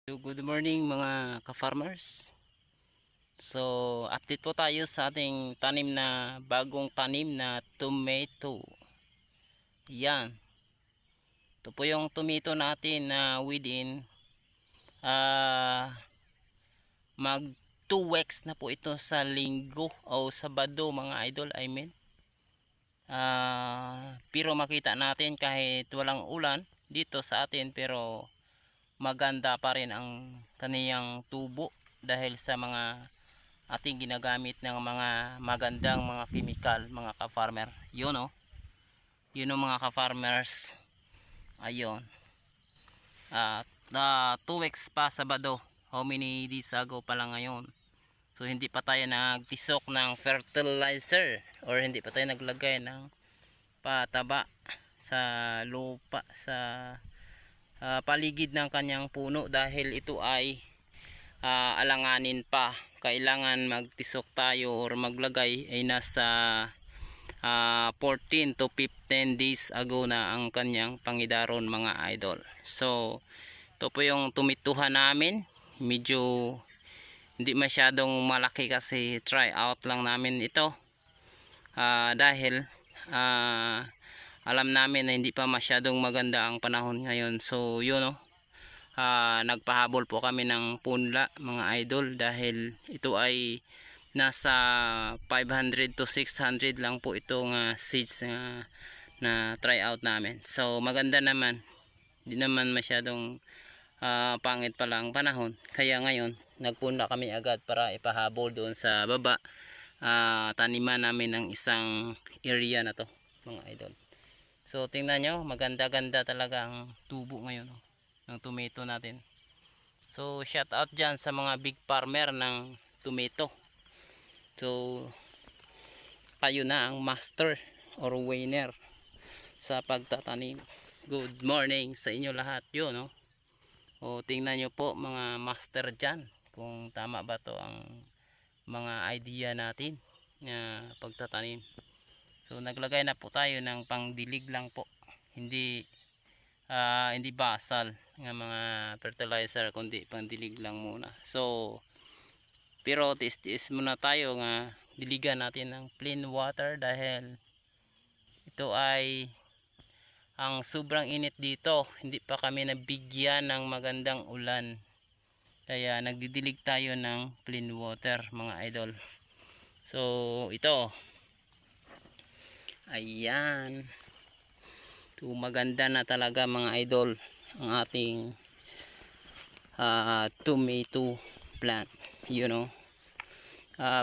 Good morning mga ka-farmers. So, update po tayo sa ating bagong tanim na tomato. Yan. Ito po yung tomato natin na within mag 2 weeks na po ito sa linggo o Sabado mga idol, I mean. Pero makita natin kahit walang ulan dito sa atin, pero maganda pa rin ang kaniyang tubo dahil sa mga ating ginagamit ng mga magandang mga chemical mga ka-farmer. Yun o. Yun o mga ka-farmers. Ayun. 2 weeks pa Sabado. How many days ago pa lang ngayon. So hindi pa tayo nagtisok ng fertilizer or hindi pa tayo naglagay ng pataba sa lupa, sa paligid ng kanyang puno, dahil ito ay alanganin pa. Kailangan magtisok tayo or maglagay ay nasa 14 to 15 days ago na ang kanyang pangidaron mga idol. So ito po yung tumituhan namin. Medyo hindi masyadong malaki kasi try out lang namin ito, dahil alam namin na hindi pa masyadong maganda ang panahon ngayon. So yun o, nagpahabol po kami ng punla mga idol, dahil ito ay nasa 500 to 600 lang po itong seeds na try out namin. So maganda naman, hindi naman masyadong pangit pala ang panahon, kaya ngayon nagpunla kami agad para ipahabol doon sa baba. Taniman namin ng isang area na to mga idol. So tingnan nyo, maganda-ganda talaga ang tubo ngayon ng tomato natin. So shout out dyan sa mga big farmer ng tomato. So kayo na ang master or winner sa pagtatanim. Good morning sa inyo lahat. Yun no. O tingnan nyo po mga master dyan, kung tama ba to ang mga idea natin na pagtatanim. So naglagay na po tayo ng pangdilig lang po, hindi basal ng mga fertilizer, kundi pangdilig lang muna. So pero tiis-tiis muna tayo nga diligan natin ng plain water, dahil ito ay ang sobrang init dito, hindi pa kami nabigyan ng magandang ulan, kaya nagdidilig tayo ng plain water mga idol. So ito, ayan, ito maganda na talaga mga idol ang ating tomato plant, you know.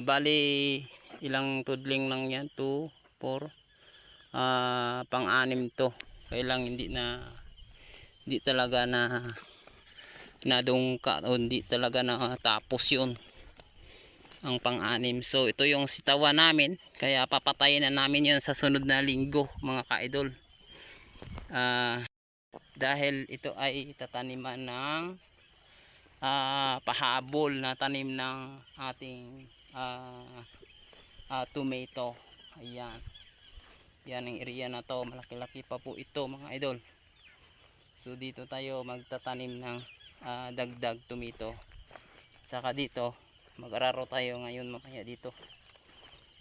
Bali ilang tudling lang yan, 2, 4, pang-anim to. Kailang hindi talaga na nadungka o hindi talaga na tapos yun ang pang-anim. So ito yung sitawan namin, kaya papatayin na namin yan sa sunod na linggo mga ka-idol. Dahil ito ay tataniman ng pahabol na tanim ng ating tomato. Ayan, yan ang area na to, malaki-laki pa po ito mga idol. So dito tayo magtatanim ng dagdag tomato. Saka dito mag-araro tayo ngayon mamaya dito,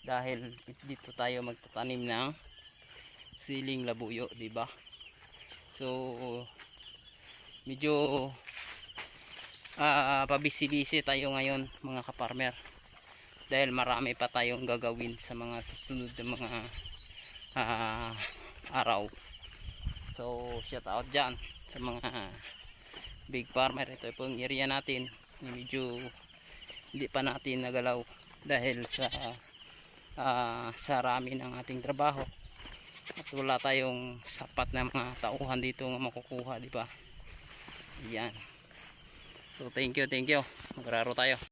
dahil dito tayo magtatanim ng siling labuyo, di ba? So medyo pabisi-bisi tayo ngayon mga ka-farmer, dahil marami pa tayong gagawin sa mga susunod na mga araw. So shout out dyan sa mga big farmer. Ito po yung area natin, medyo hindi pa natin nagalaw dahil sa rami ng ating trabaho, at wala tayong sapat na mga tauhan dito nga makukuha, di ba? Yan. So thank you, magraro tayo.